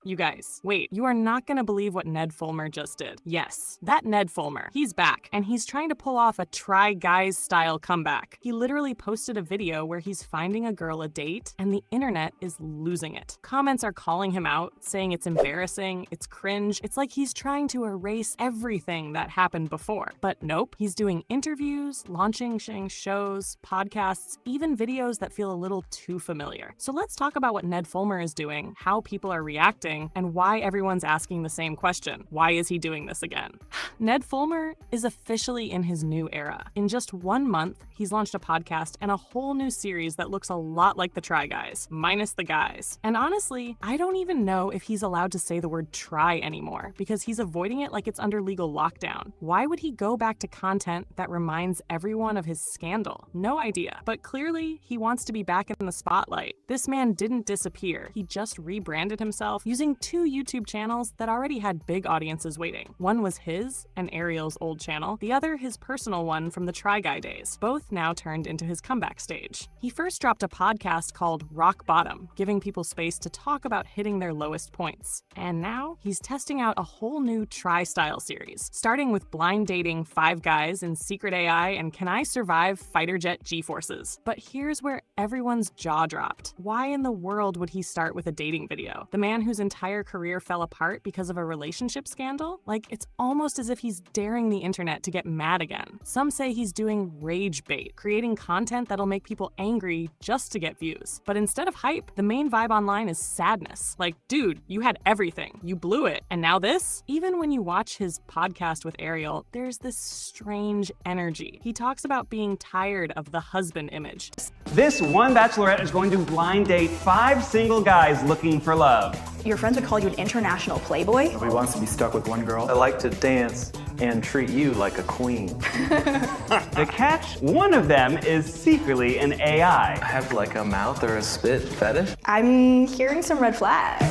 You guys, wait, you are not gonna believe what Ned Fulmer just did. Yes, that Ned Fulmer. He's back, and he's trying to pull off a Try Guys style comeback. He literally posted a video where he's finding a girl a date, and the internet is losing it. Comments are calling him out, saying it's embarrassing, it's cringe. It's like he's trying to erase everything that happened before. But nope, he's doing interviews, launching shows, podcasts, even videos that feel a little too familiar. So let's talk about what Ned Fulmer is doing, how people are reacting, and why everyone's asking the same question. Why is he doing this again? Ned Fulmer is officially in his new era. In just 1 month, he's launched a podcast and a whole new series that looks a lot like the Try Guys, minus the guys. And honestly, I don't even know if he's allowed to say the word try anymore, because he's avoiding it like it's under legal lockdown. Why would he go back to content that reminds everyone of his scandal? No idea. But clearly, he wants to be back in the spotlight. This man didn't disappear. He just rebranded himself using 2 YouTube channels that already had big audiences waiting. One was his and Ariel's old channel, the other his personal one from the Try Guy days, both now turned into his comeback stage. He first dropped a podcast called Rock Bottom, giving people space to talk about hitting their lowest points. And now he's testing out a whole new Try-style series, starting with blind dating 5 guys in secret AI and can I survive fighter jet G-forces. But here's where everyone's jaw dropped. Why in the world would he start with a dating video? The man whose entire career fell apart because of a relationship scandal? Like, it's almost as if he's daring the internet to get mad again. Some say he's doing rage bait, creating content that'll make people angry just to get views. But instead of hype, the main vibe online is sadness. Like, dude, you had everything. You blew it. And now this? Even when you watch his podcast with Ariel, there's this strange energy. He talks about being tired of the husband image. This one bachelorette is going to blind date 5 single guys looking for love. Your friends would call you an international playboy? Nobody wants to be stuck with one girl. I like to dance and treat you like a queen. The catch? One of them is secretly an AI. I have like a mouth or a spit fetish. I'm hearing some red flags.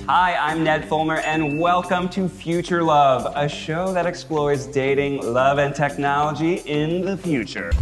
Hi, I'm Ned Fulmer, and welcome to Future Love, a show that explores dating, love, and technology in the future.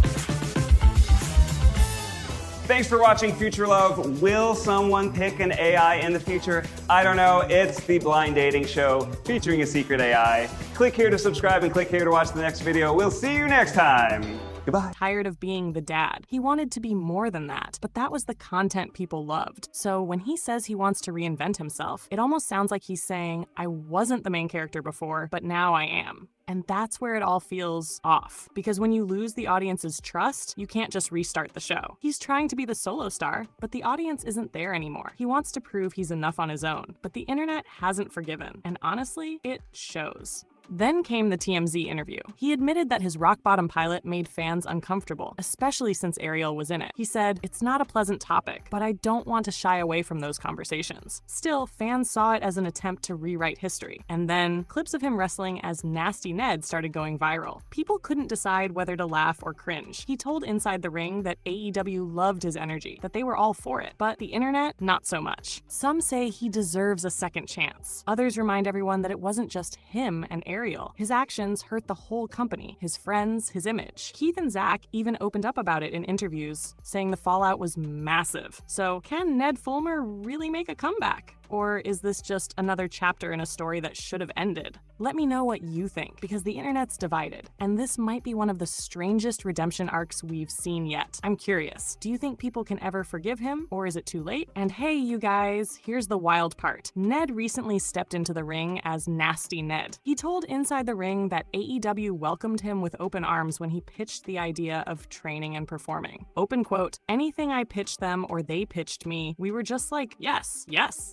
Thanks for watching Future Love. Will someone pick an AI in the future? I don't know. It's the blind dating show featuring a secret AI. Click here to subscribe and click here to watch the next video. We'll see you next time. Goodbye. Tired of being the dad. He wanted to be more than that, but that was the content people loved. So when he says he wants to reinvent himself, it almost sounds like he's saying, I wasn't the main character before, but now I am. And that's where it all feels off. Because when you lose the audience's trust, you can't just restart the show. He's trying to be the solo star, but the audience isn't there anymore. He wants to prove he's enough on his own, but the internet hasn't forgiven. And honestly, it shows. Then came the TMZ interview. He admitted that his Rock Bottom pilot made fans uncomfortable, especially since Ariel was in it. He said, "It's not a pleasant topic, but I don't want to shy away from those conversations." Still, fans saw it as an attempt to rewrite history. And then, clips of him wrestling as Nasty Ned started going viral. People couldn't decide whether to laugh or cringe. He told Inside the Ring that AEW loved his energy, that they were all for it, but the internet, not so much. Some say he deserves a second chance. Others remind everyone that it wasn't just him and Ariel. His actions hurt the whole company, his friends, his image. Keith and Zach even opened up about it in interviews, saying the fallout was massive. So can Ned Fulmer really make a comeback? Or is this just another chapter in a story that should have ended? Let me know what you think, because the internet's divided, and this might be one of the strangest redemption arcs we've seen yet. I'm curious, do you think people can ever forgive him, or is it too late? And hey, you guys, here's the wild part. Ned recently stepped into the ring as Nasty Ned. He told Inside the Ring that AEW welcomed him with open arms when he pitched the idea of training and performing. Open quote, "Anything I pitched them or they pitched me, we were just like, yes,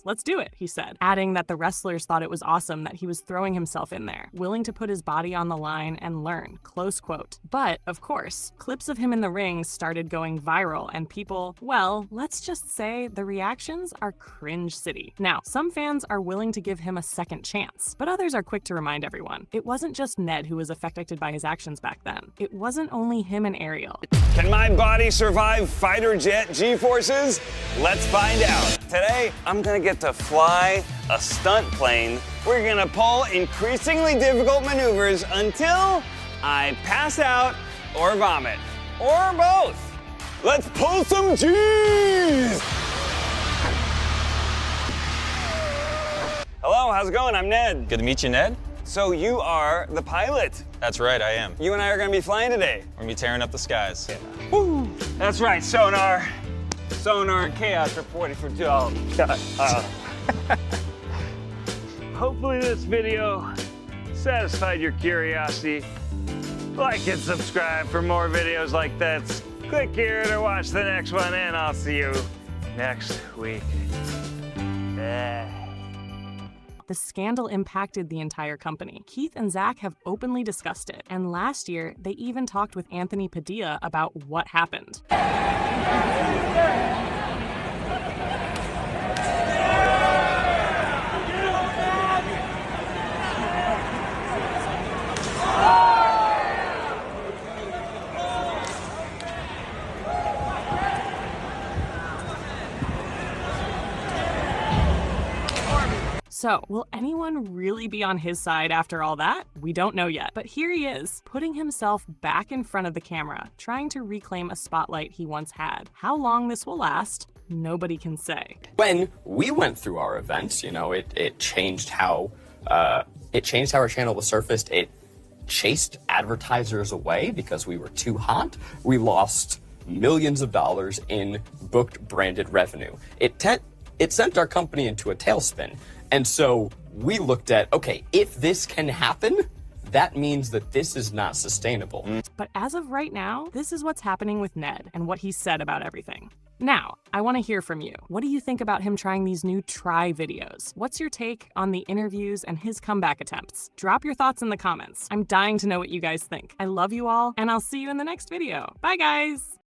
let's do it," he said, adding that the wrestlers thought it was awesome that he was throwing himself in there, willing to put his body on the line and learn, close quote. But, of course, clips of him in the ring started going viral and people, well, let's just say the reactions are cringe city. Now, some fans are willing to give him a second chance, but others are quick to remind everyone, it wasn't just Ned who was affected by his actions back then. It wasn't only him and Ariel. Can my body survive fighter jet G-forces? Let's find out. Today, I'm gonna get to fly a stunt plane. We're gonna pull increasingly difficult maneuvers until I pass out or vomit, or both. Let's pull some G's! how's it going? I'm Ned. Good to meet you, Ned. So you are the pilot. That's right, I am. You and I are gonna be flying today. We're gonna be tearing up the skies. Woo! That's right, sonar and chaos reporting for Joe. Hopefully this video satisfied your curiosity. Like and subscribe for more videos like this. Click here to watch the next one, and I'll see you next week. The scandal impacted the entire company. Keith and Zach have openly discussed it, and last year, they even talked with Anthony Padilla about what happened. So, will anyone really be on his side after all that? We don't know yet, but here he is, putting himself back in front of the camera, trying to reclaim a spotlight he once had. How long this will last, nobody can say. When we went through our events, it changed how our channel was surfaced. It chased advertisers away because we were too hot. We lost millions of dollars in booked branded revenue. It sent our company into a tailspin. And so we looked at, okay, if this can happen, that means that this is not sustainable. But as of right now, this is what's happening with Ned and what he said about everything. Now, I want to hear from you. What do you think about him trying these new try videos? What's your take on the interviews and his comeback attempts? Drop your thoughts in the comments. I'm dying to know what you guys think. I love you all, and I'll see you in the next video. Bye, guys!